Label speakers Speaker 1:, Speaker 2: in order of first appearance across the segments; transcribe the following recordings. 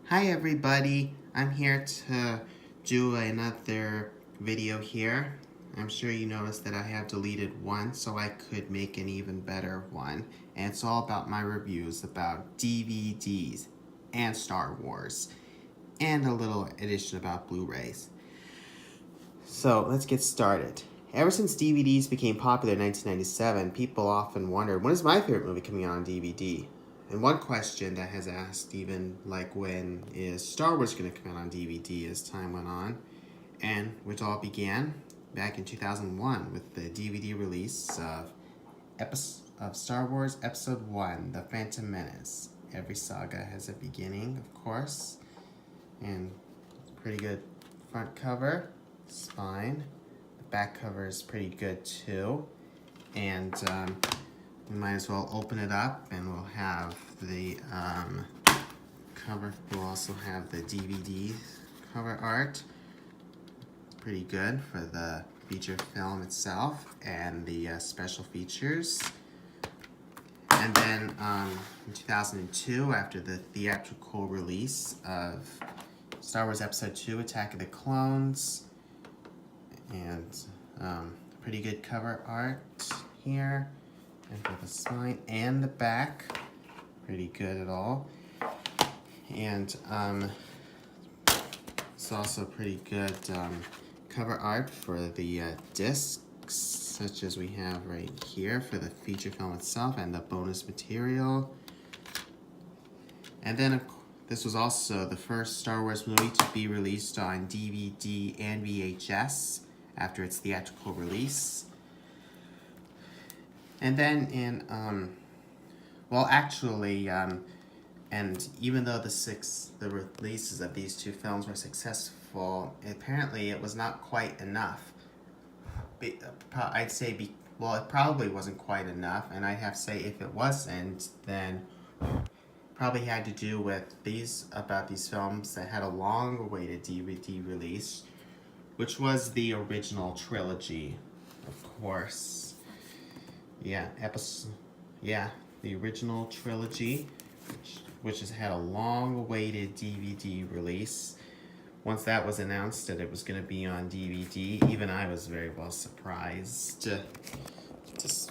Speaker 1: Hi everybody, I'm here to do another video here. I'm sure you noticed that I have deleted one so I could make an even better one. And it's all about my reviews about DVDs and Star Wars. And a little addition about Blu Rays. So let's get started. Ever since DVDs became popular in 1997, people often wondered, when is my favorite movie coming out on DVD? And one question that has asked even, like, when is Star Wars going to come out on DVD as time went on? And which all began back in 2001 with the DVD release of Star Wars Episode 1, The Phantom Menace. Every saga has a beginning, of course. And pretty good front cover, spine. The back cover is pretty good too. And we might as well open it up and we'll have the cover. We'll also have the DVD cover art. Pretty good for the feature film itself and the special features. And then in 2002, after the theatrical release of Star Wars Episode 2, Attack of the Clones, and pretty good cover art here. And for the spine and the back, pretty good at all. And it's also pretty good cover art for the discs, such as we have right here for the feature film itself and the bonus material. And then this was also the first Star Wars movie to be released on DVD and VHS after its theatrical release. And then in, and even though the releases of these two films were successful, apparently it was not quite enough. I'd say, it probably wasn't quite enough, and I'd have to say if it wasn't, then probably had to do with these films that had a long-awaited DVD release, which was the original trilogy, of course. The original trilogy, which has had a long-awaited DVD release. Once that was announced that it was going to be on DVD, even I was very well surprised to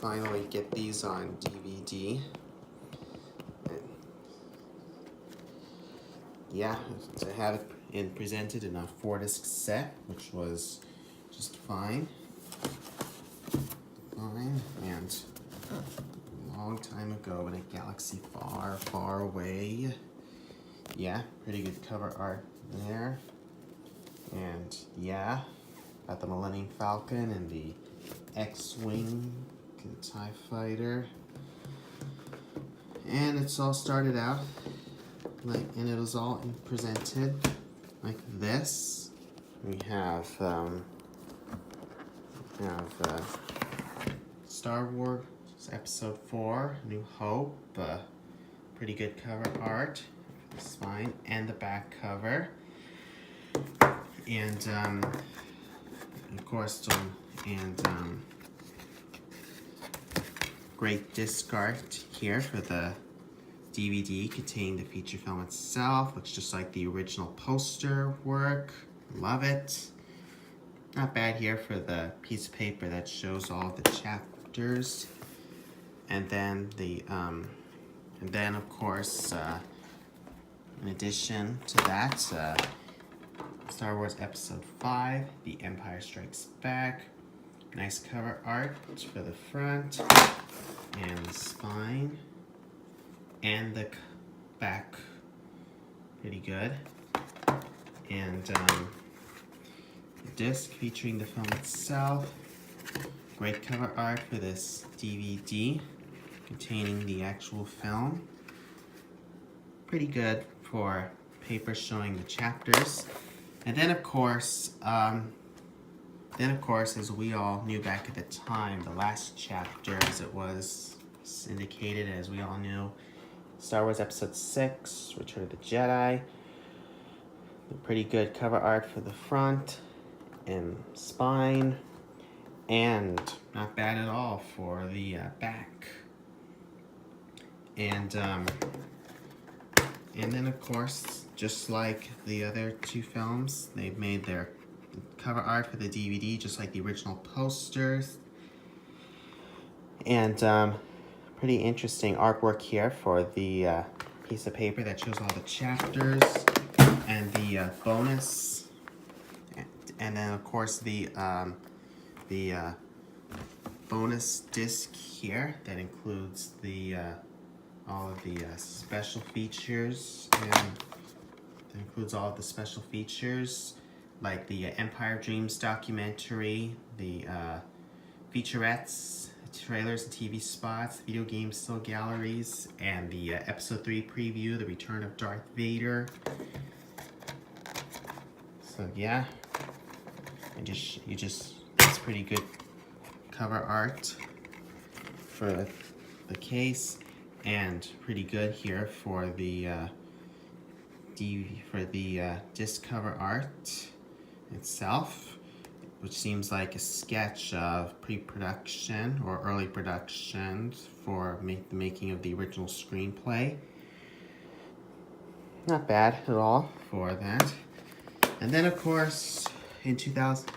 Speaker 1: finally get these on DVD. To have it presented in a 4-disc set, which was just fine. And a long time ago in a galaxy far, far away. Pretty good cover art there. And got the Millennium Falcon and the X-Wing and TIE Fighter. And it's all started out and it was all presented like this. We have Star Wars Episode 4, New Hope. Pretty good cover art, the spine and the back cover. And of course, great disc art here for the DVD containing the feature film itself. Looks just like the original poster work. Love it. Not bad here for the piece of paper that shows all the chapters. And then of course, in addition to that, Star Wars Episode 5, The Empire Strikes Back. Nice cover art for the front and the spine and the back. Pretty good. And the disc featuring the film itself. Great cover art for this DVD containing the actual film. Pretty good for paper showing the chapters. And then of course, as we all knew back at the time, the last chapter, as it was indicated, as we all knew, Star Wars Episode 6, Return of the Jedi. Pretty good cover art for the front and spine, and not bad at all for the back. And And then, of course, just like the other two films, they've made their cover art for the DVD, just like the original posters. And pretty interesting artwork here for the piece of paper that shows all the chapters and the bonus. And then, of course, the bonus disc here that includes the all of the special features, and that includes all of the special features like the Empire Dreams documentary, the featurettes, trailers and TV spots, video game still galleries, and the episode 3 preview, The Return of Darth Vader. So yeah, and it's pretty good cover art for the case, and pretty good here for the disc cover art itself, which seems like a sketch of pre-production or early production for the making of the original screenplay. Not bad at all for that. And then, of course, in 2000,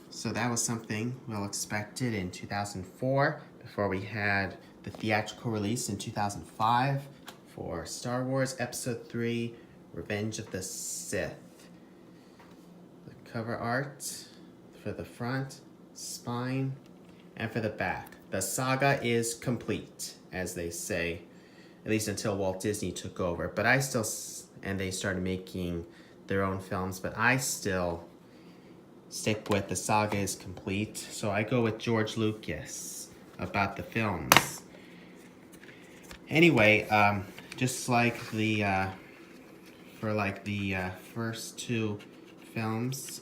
Speaker 1: so that was something well expected in 2004, before we had the theatrical release in 2005 for Star Wars Episode 3, Revenge of the Sith. The cover art for the front, spine, and for the back. The saga is complete, as they say, at least until Walt Disney took over. But I still, and they started making their own films, but I still stick with the saga is complete. So I go with George Lucas about the films. Anyway, just like the first two films,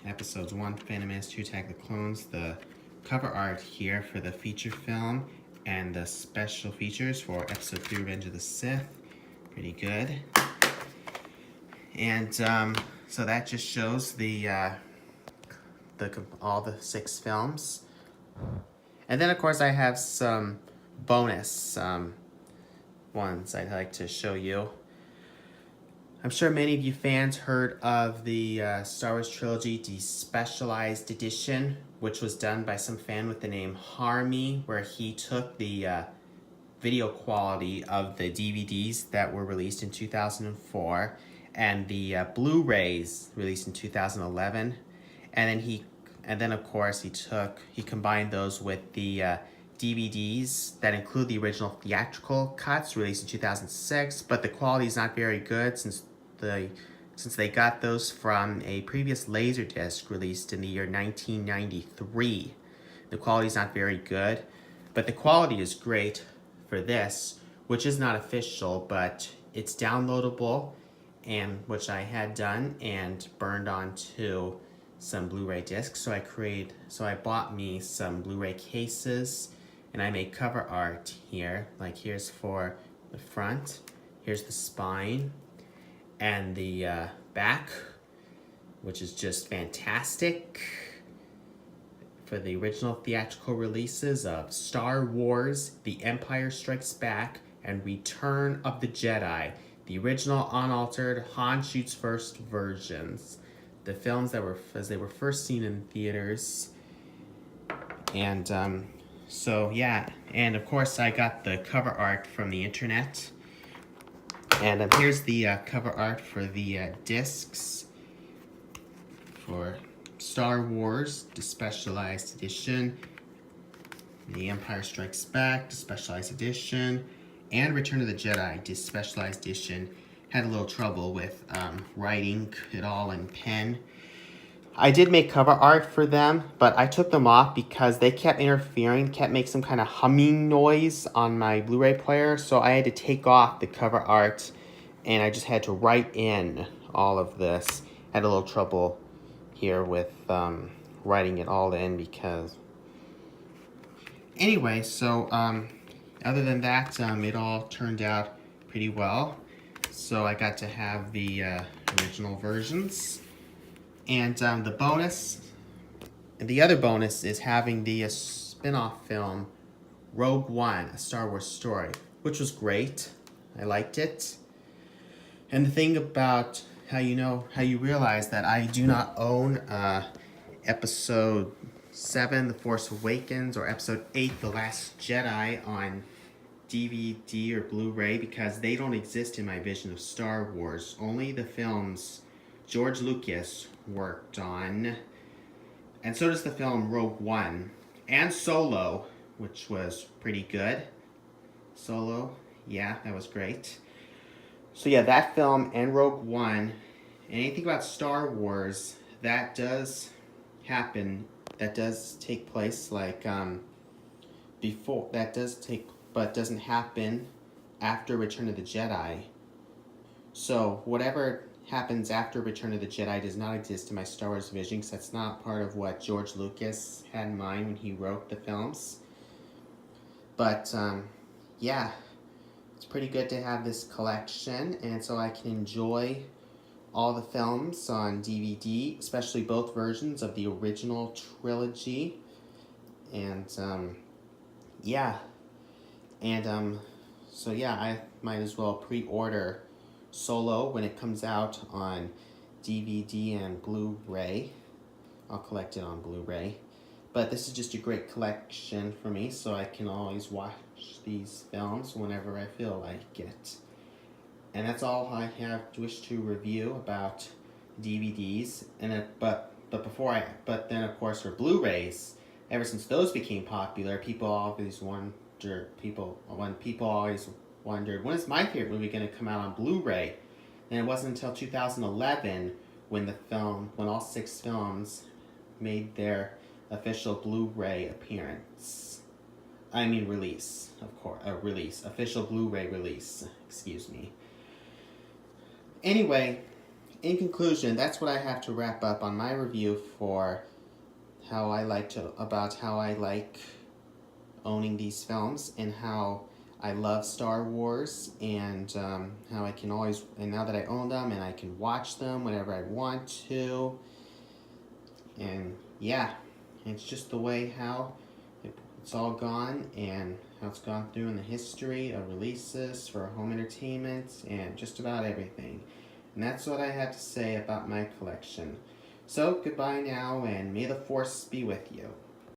Speaker 1: episodes 1, Phantom Menace, 2, Attack of the Clones, the cover art here for the feature film and the special features for episode 3, Revenge of the Sith, pretty good. And so that just shows all the 6 films. And then, of course, I have some bonus ones I'd like to show you. I'm sure many of you fans heard of the Star Wars Trilogy Despecialized Edition, which was done by some fan with the name Harmy, where he took the video quality of the DVDs that were released in 2004 and the Blu Rays released in 2011, and then of course he combined those with the DVDs that include the original theatrical cuts released in 2006, but the quality is not very good since they got those from a previous Laserdisc released in the year 1993. The quality is not very good, but the quality is great for this, which is not official, but it's downloadable, and which I had done and burned onto some Blu-ray discs. So I bought me some Blu-ray cases, and I made cover art here. Like here's for the front, here's the spine, and the back, which is just fantastic, for the original theatrical releases of Star Wars, The Empire Strikes Back, and Return of the Jedi, the original unaltered Han Shoots First versions, the films that were as they were first seen in theaters. And so yeah, and of course I got the cover art from the internet. And here's the cover art for the discs for Star Wars Despecialized Edition, The Empire Strikes Back Despecialized Edition, and Return of the Jedi Despecialized Edition. Had a little trouble with writing it all in pen. I did make cover art for them, but I took them off because they kept interfering, kept making some kind of humming noise on my Blu-ray player, so I had to take off the cover art, and I just had to write in all of this. Had a little trouble here with writing it all in because... Anyway, so other than that, it all turned out pretty well. So I got to have the original versions. And the other bonus is having the spin-off film Rogue One, A Star Wars Story, which was great. I liked it. And the thing about how you realize that I do not own episode 7, The Force Awakens, or episode 8, The Last Jedi, on DVD or Blu Ray, because they don't exist in my vision of Star Wars. Only the films George Lucas worked on. And so does the film Rogue One and Solo, which was pretty good. Solo, yeah, that was great. So yeah, that film and Rogue One, and anything about Star Wars, that does happen, that does take place, like, before, that does take, but doesn't happen after Return of the Jedi. So whatever happens after Return of the Jedi does not exist in my Star Wars vision, because that's not part of what George Lucas had in mind when he wrote the films. But, yeah, it's pretty good to have this collection, and so I can enjoy all the films on DVD, especially both versions of the original trilogy. And, yeah. And, so yeah, I might as well pre-order Solo when it comes out on DVD and Blu Ray. I'll collect it on Blu Ray. But this is just a great collection for me, so I can always watch these films whenever I feel like it. And that's all I have wish to review about DVDs. But then of course for Blu-rays, ever since those became popular, people always wondered when is my favorite movie going to come out on Blu-ray? And it wasn't until 2011 when all 6 films made their official Blu-ray appearance. Release, of course. Official Blu-ray release. Excuse me. Anyway, in conclusion, that's what I have to wrap up on my review for how I like owning these films, and how I love Star Wars, and how I can always, and now that I own them, and I can watch them whenever I want to. And yeah, it's just the way how it's all gone, and how it's gone through in the history of releases for home entertainment and just about everything. And that's what I have to say about my collection. So goodbye now, and may the Force be with you.